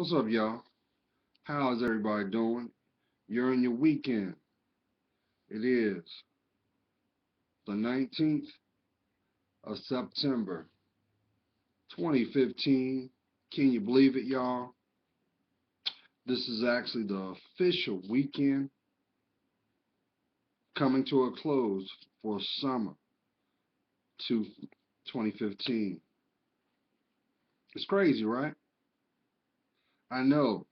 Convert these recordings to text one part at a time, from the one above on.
What's up, y'all? How's everybody doing? You're in your weekend. It is the 19th of September, 2015. Can you believe it, y'all? This is actually the official weekend coming to a close for summer to 2015. It's crazy, right? I know.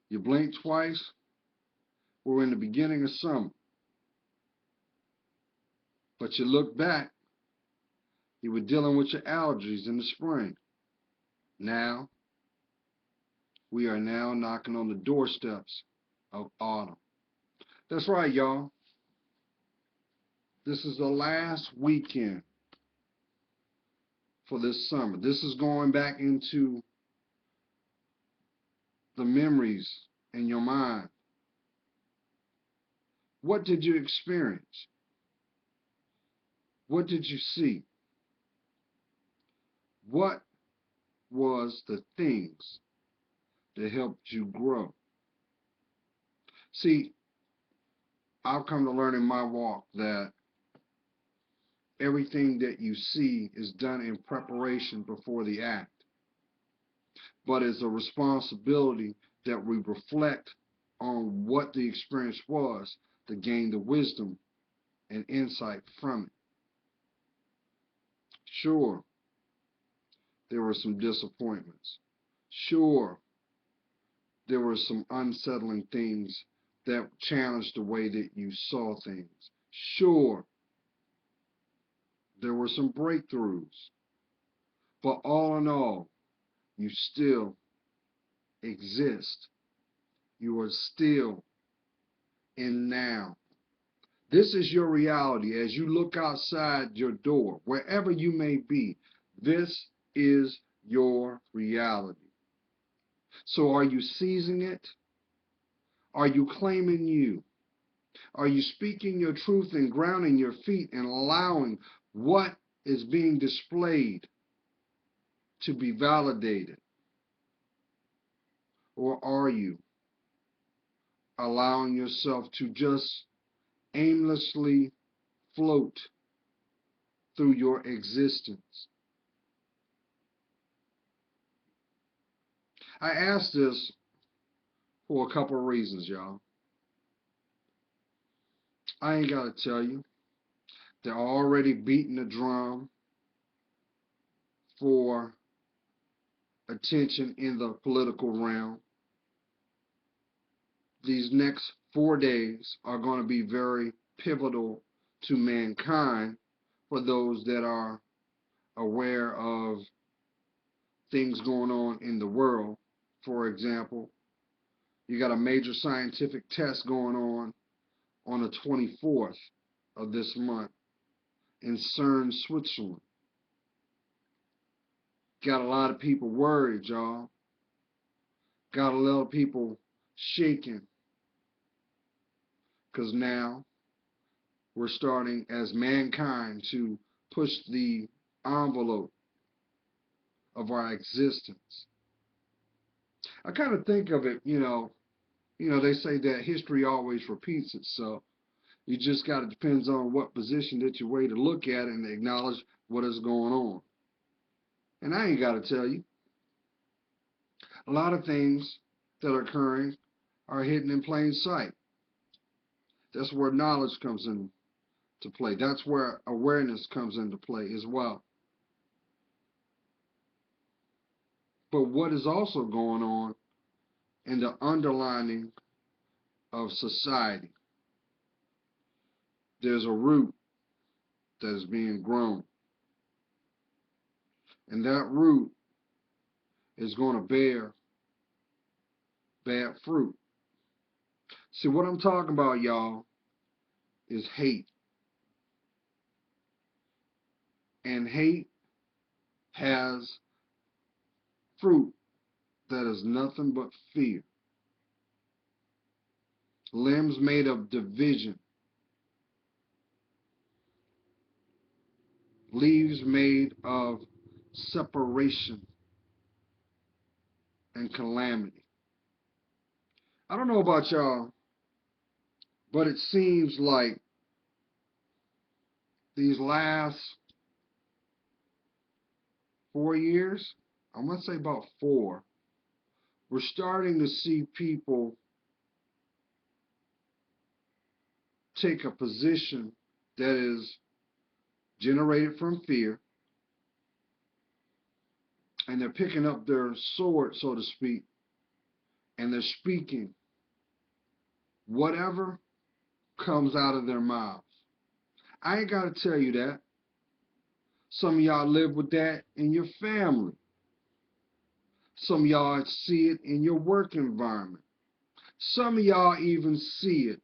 You blink twice, we're in the beginning of summer. But you look back, you were dealing with your allergies in the spring. Now, we are now knocking on the doorsteps of autumn. That's right, y'all. This is the last weekend for this summer. This is going back into the memories in your mind. What did you experience? What did you see? What was the things that helped you grow? See, I've come to learn in my walk that everything that you see is done in preparation before the act, but it's a responsibility that we reflect on what the experience was to gain the wisdom and insight from it. Sure, there were some disappointments. Sure, there were some unsettling things that challenged the way that you saw things. Sure, there were some breakthroughs. But all in all, you still exist. You are still in now. This is your reality as you look outside your door, wherever you may be. This is your reality. So are you seizing it? Are you claiming you? Are you speaking your truth and grounding your feet and allowing what is being displayed to be validated? Or are you allowing yourself to just aimlessly float through your existence? I ask this for a couple of reasons, y'all. I ain't got to tell you. They're already beating the drum for attention in the political realm. These next 4 days are going to be very pivotal to mankind for those that are aware of things going on in the world. For example, you got a major scientific test going on the 24th of this month in CERN, Switzerland. Got a lot of people worried, y'all. Got a lot of people shaking because now we're starting as mankind to push the envelope of our existence. I kind of think of it, they say that history always repeats itself. You just got to depends on what position that you're ready to look at and acknowledge what is going on. And I ain't got to tell you, a lot of things that are occurring are hidden in plain sight. That's where knowledge comes into play. That's where awareness comes into play as well. But what is also going on in the underlining of society? There's a root that is being grown. And that root is going to bear bad fruit. See, what I'm talking about, y'all, is hate. And hate has fruit that is nothing but fear. Limbs made of division. Leaves made of separation and calamity. I don't know about y'all, but it seems like these last 4 years, I'm going to say about 4, we're starting to see people take a position that is generated from fear, and they're picking up their sword, so to speak, and they're speaking whatever comes out of their mouths. I ain't got to tell you that. Some of y'all live with that in your family. Some of y'all see it in your work environment. Some of y'all even see it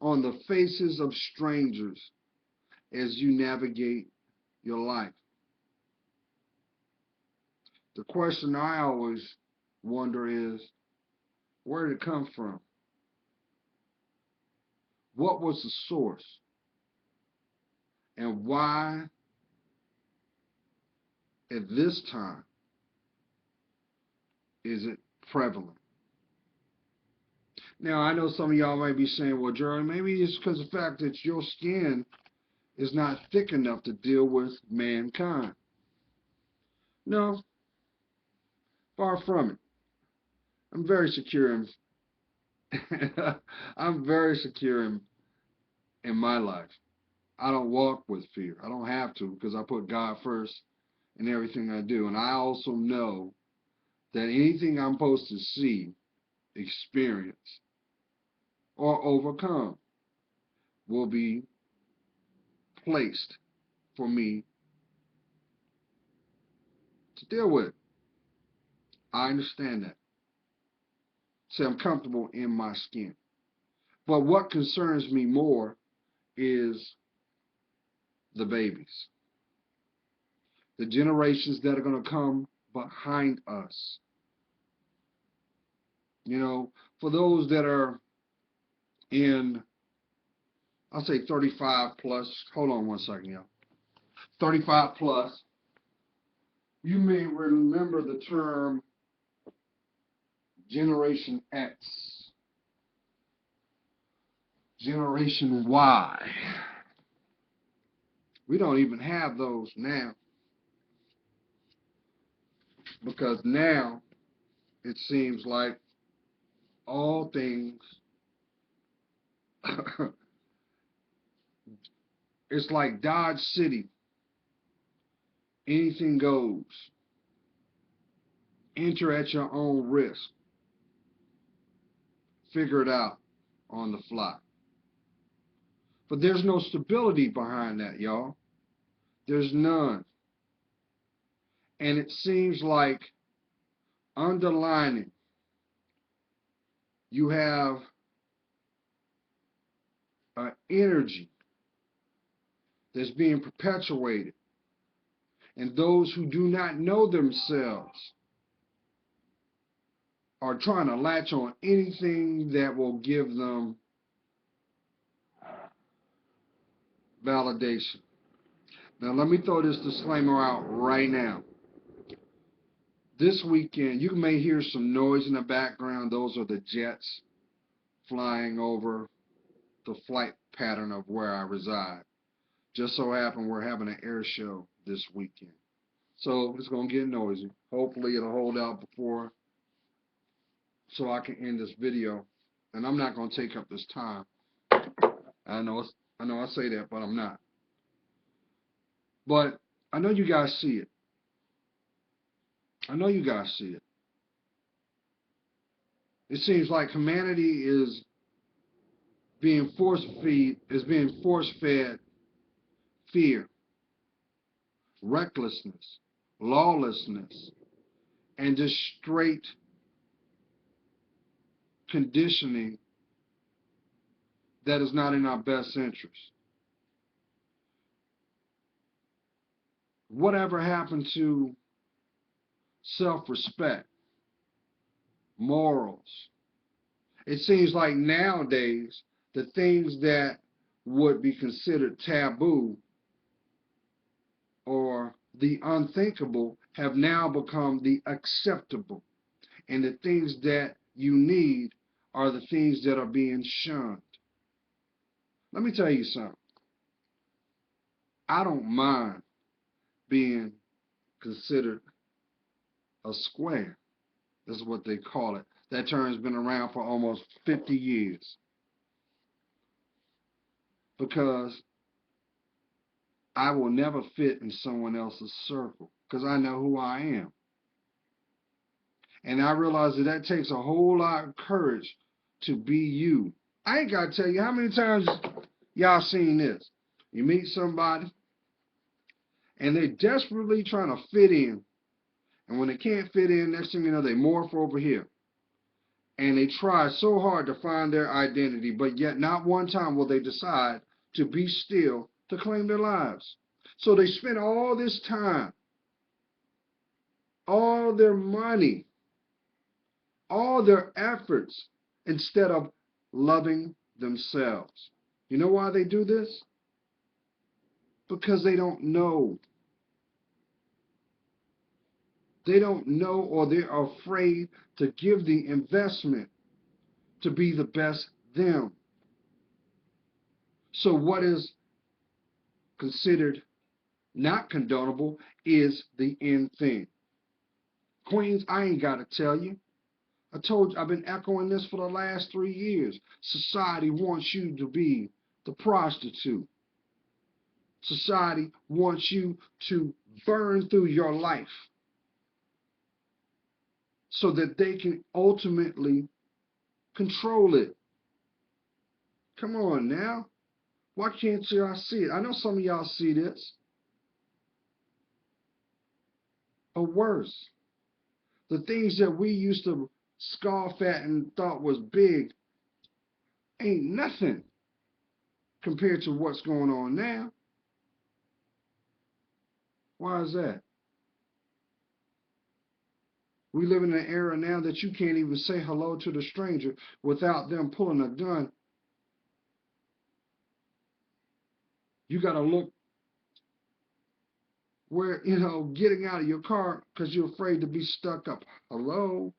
on the faces of strangers as you navigate your life. The question I always wonder is, where did it come from? What was the source? And why, at this time, is it prevalent? Now, I know some of y'all might be saying, well, Jerry, maybe it's because of the fact that your skin is not thick enough to deal with mankind. No, far from it. I'm very secure in I'm very secure in my life. I don't walk with fear. I don't have to, because I put God first in everything I do. And I also know that anything I'm supposed to see, experience, or overcome will be placed for me to deal with. I understand that. See, I'm comfortable in my skin. But what concerns me more is the babies, the generations that are going to come behind us. You know, for those that are in, I'll say 35 plus, hold on one second, y'all. 35 plus, you may remember the term Generation X, Generation Y. We don't even have those now, because now it seems like all things, it's like Dodge City. Anything goes. Enter at your own risk. Figure it out on the fly. But there's no stability behind that, y'all. There's none. And it seems like underlining, you have an energy that's being perpetuated. And those who do not know themselves are trying to latch on anything that will give them validation. Now, let me throw this disclaimer out right now. This weekend, you may hear some noise in the background. Those are the jets flying over the flight pattern of where I reside. Just so happened we're having an air show this weekend. So it's going to get noisy. Hopefully it'll hold out before, so I can end this video. And I'm not going to take up this time. I know I say that, but I'm not. But I know you guys see it. I know you guys see it. It seems like humanity is being force-fed fear, recklessness, lawlessness, and just straight conditioning that is not in our best interest. Whatever happened to self-respect, morals? It seems like nowadays the things that would be considered taboo or the unthinkable have now become the acceptable. And the things that you need are the things that are being shunned. Let me tell you something. I don't mind being considered a square. This is what they call it. That term's been around for almost 50 years. Because I will never fit in someone else's circle. Because I know who I am. And I realize that that takes a whole lot of courage to be you. I ain't got to tell you how many times y'all seen this. You meet somebody and they're desperately trying to fit in. And when they can't fit in, next thing you know, they morph over here. And they try so hard to find their identity, but yet not one time will they decide to be still to claim their lives. So they spend all this time, all their money, all their efforts, instead of loving themselves. You know why they do this? Because they don't know. They don't know, or they're afraid to give the investment to be the best them. So what is considered not condonable is the end thing. Queens, I ain't got to tell you. I told you, I've been echoing this for the last 3 years. Society wants you to be the prostitute. Society wants you to burn through your life so that they can ultimately control it. Come on now. Why can't y'all see it? I know some of y'all see this. Or worse, the things that we used to scoff at and thought was big ain't nothing compared to what's going on now. Why is that? We live in an era now that you can't even say hello to the stranger without them pulling a gun. You got to look where, getting out of your car because you're afraid to be stuck up. Hello?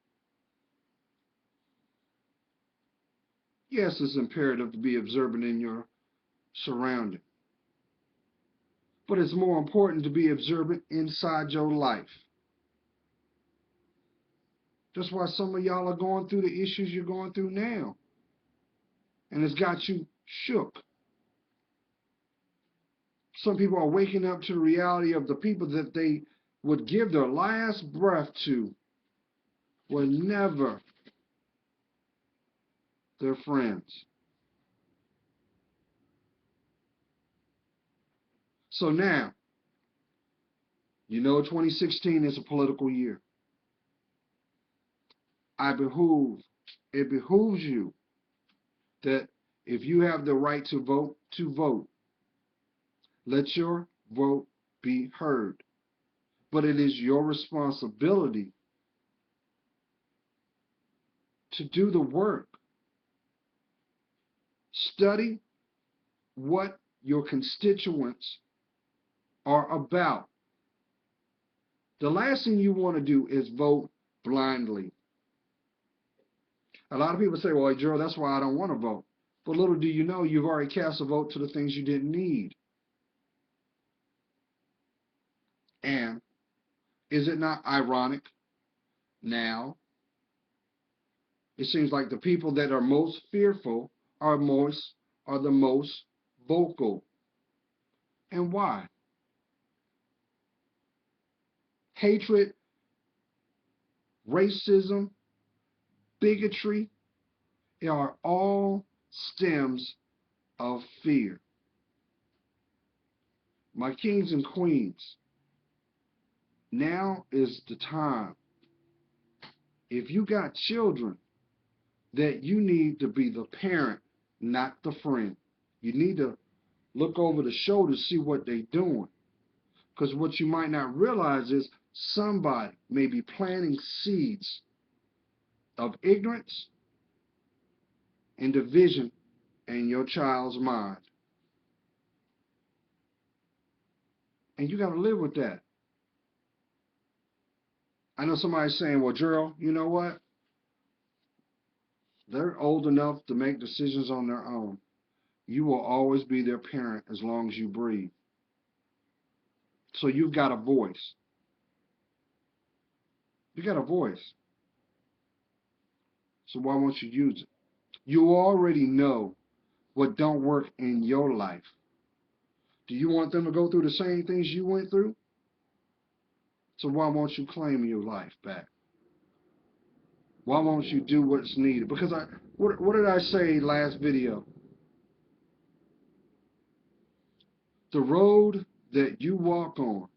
Yes, it's imperative to be observant in your surroundings. But it's more important to be observant inside your life. That's why some of y'all are going through the issues you're going through now. And it's got you shook. Some people are waking up to the reality of the people that they would give their last breath to were never their friends. So now, 2016 is a political year. It behooves you that if you have the right to vote. Let your vote be heard. But it is your responsibility to do the work. Study what your constituents are about. The last thing you want to do is vote blindly. A lot of people say, well, Gerald, that's why I don't want to vote. But little do you know, you've already cast a vote to the things you didn't need. And is it not ironic now? It seems like the people that are most fearful are the most vocal. And why? Hatred, racism, bigotry, they are all stems of fear. My kings and queens, now is the time. If you got children, that you need to be the parent, not the friend. You need to look over the shoulder to see what they're doing. Because what you might not realize is somebody may be planting seeds of ignorance and division in your child's mind. And you got to live with that. I know somebody's saying, well, Gerald, you know what? They're old enough to make decisions on their own. You will always be their parent as long as you breathe. So you've got a voice. You got a voice. So why won't you use it? You already know what don't work in your life. Do you want them to go through the same things you went through? So why won't you claim your life back? Why won't you do what's needed? Because what did I say last video? The road that you walk on,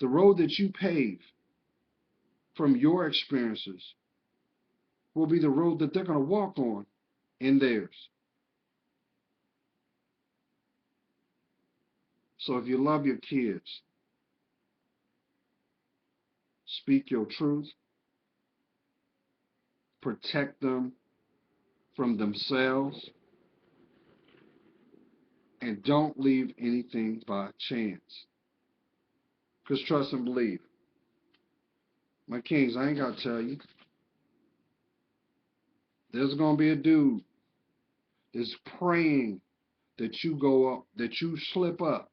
the road that you pave from your experiences will be the road that they're going to walk on in theirs. So if you love your kids, speak your truth, protect them from themselves, and don't leave anything by chance. Because trust and believe. My kings, I ain't got to tell you. There's going to be a dude that's praying that you go up, that you slip up,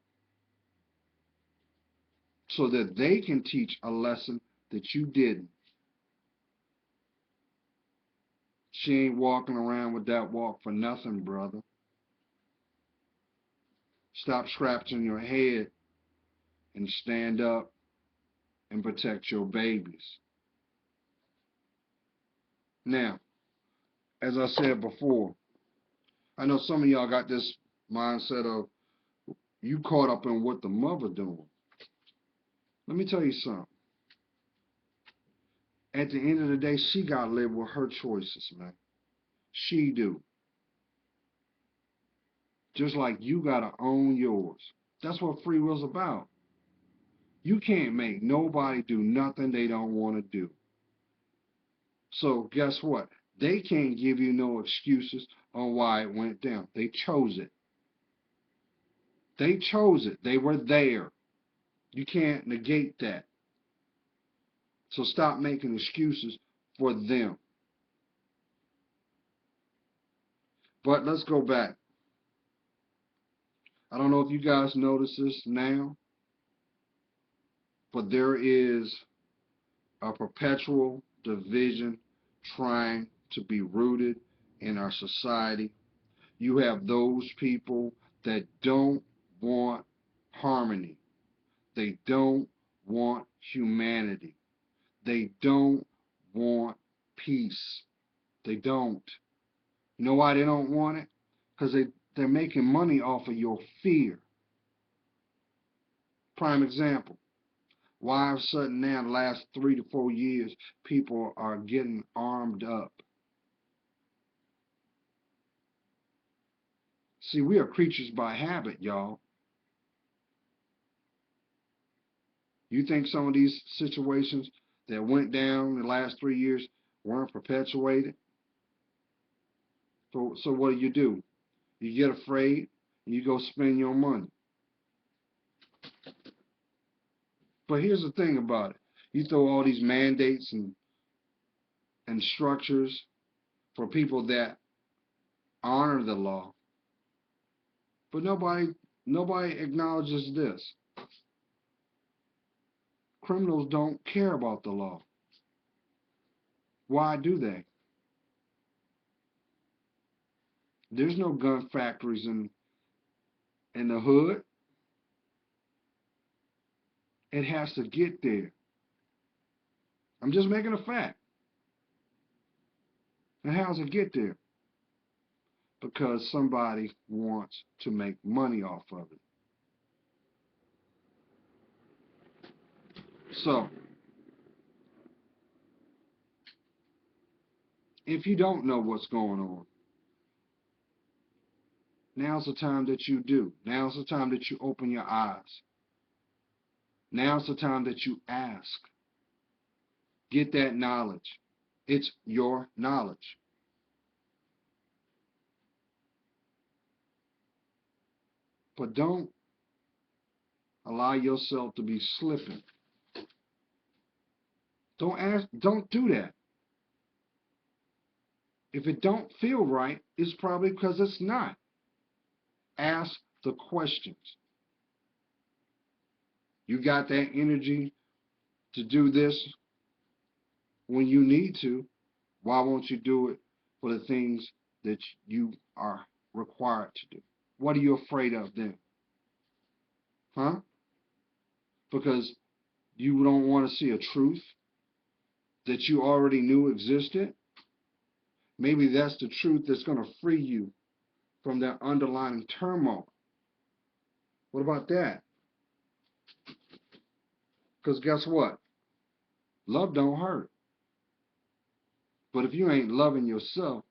so that they can teach a lesson that you didn't. She ain't walking around with that walk for nothing, brother. Stop scratching your head and stand up and protect your babies. Now, as I said before, I know some of y'all got this mindset of you caught up in what the mother doing. Let me tell you something. At the end of the day, she got to live with her choices, man. She do. Just like you got to own yours. That's what free will's about. You can't make nobody do nothing they don't want to do. So guess what? They can't give you no excuses on why it went down. They chose it. They chose it. They were there. You can't negate that. So stop making excuses for them. But let's go back. I don't know if you guys notice this now, but there is a perpetual division trying to be rooted in our society. You have those people that don't want harmony. They don't want humanity. They don't want peace. They don't. You know why they don't want it? Because they're making money off of your fear. Prime example. Why all of a sudden now, the last 3 to 4 years, people are getting armed up? See, we are creatures by habit, y'all. You think some of these situations that went down in the last 3 years weren't perpetuated? So what do? You get afraid and you go spend your money. But here's the thing about it. You throw all these mandates and structures for people that honor the law, but nobody acknowledges this. Criminals don't care about the law. Why do they? There's no gun factories in the hood. It has to get there. I'm just making a fact. And how does it get there? Because somebody wants to make money off of it. So, if you don't know what's going on, now's the time that you do. Now's the time that you open your eyes. Now's the time that you ask. Get that knowledge. It's your knowledge. But don't allow yourself to be slipping Don't do that. If it don't feel right, it's probably because it's not. Ask the questions. You got that energy to do this when you need to. Why won't you do it for the things that you are required to do? What are you afraid of then? Huh? Because you don't want to see a truth that you already knew existed? Maybe that's the truth that's going to free you from that underlying turmoil. What about that? Because guess what? Love don't hurt. But if you ain't loving yourself,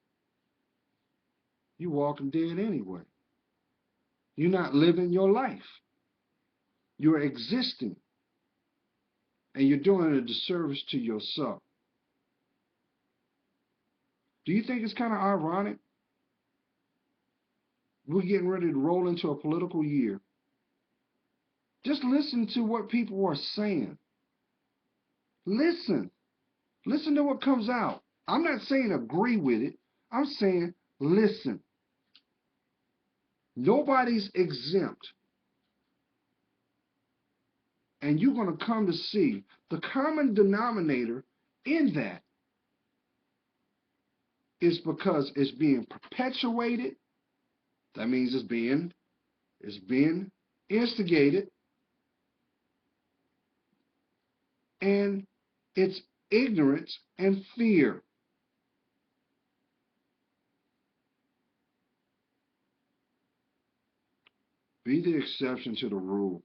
you walking dead anyway. You're not living your life. You're existing. And you're doing a disservice to yourself. Do you think it's kind of ironic? We're getting ready to roll into a political year. Just listen to what people are saying. Listen. Listen to what comes out. I'm not saying agree with it. I'm saying listen. Nobody's exempt. And you're going to come to see the common denominator in that is because it's being perpetuated. That means it's being instigated, and it's ignorance and fear. Be the exception to the rule.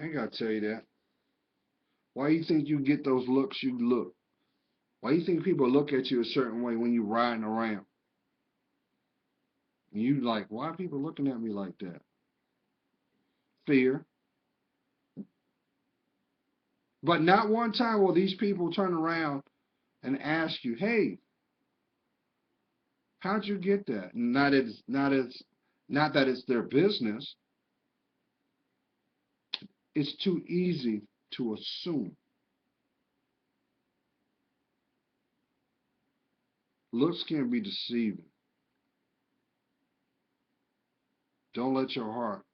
I ain't got to tell you that. Why you think you get those looks you look? Why you think people look at you a certain way when you're riding around? And you like, why are people looking at me like that? Fear. But not one time will these people turn around and ask you, hey, how'd you get that? Not that it's their business. It's too easy to assume. Looks can be deceiving. Don't let your heart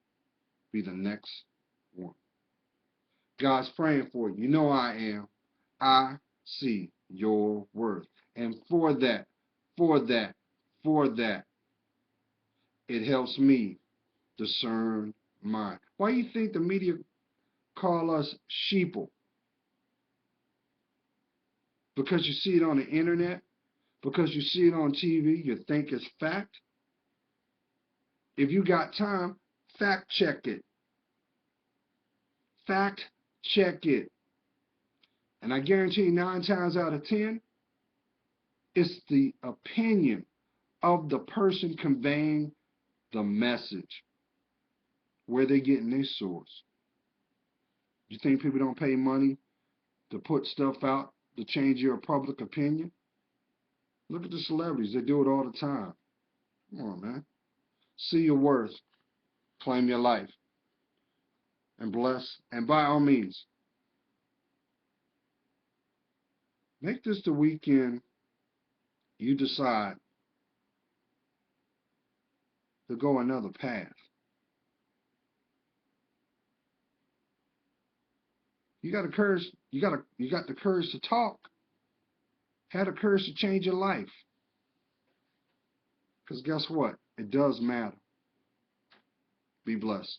be the next one. God's praying for you. You know I am. I see your worth. And for that, for that, for that, it helps me discern mine. Why do you think the media call us sheeple? Because you see it on the internet? Because you see it on TV, you think it's fact? If you got time, fact check it. Fact check it. And I guarantee you 9 times out of 10, it's the opinion of the person conveying the message. Where they getting their source. You think people don't pay money to put stuff out to change your public opinion? Look at the celebrities. They do it all the time. Come on, man. See your worth. Claim your life. And bless. And by all means, make this the weekend you decide to go another path. You got the courage. You got the courage to talk. Have the courage to change your life. Because guess what? It does matter. Be blessed.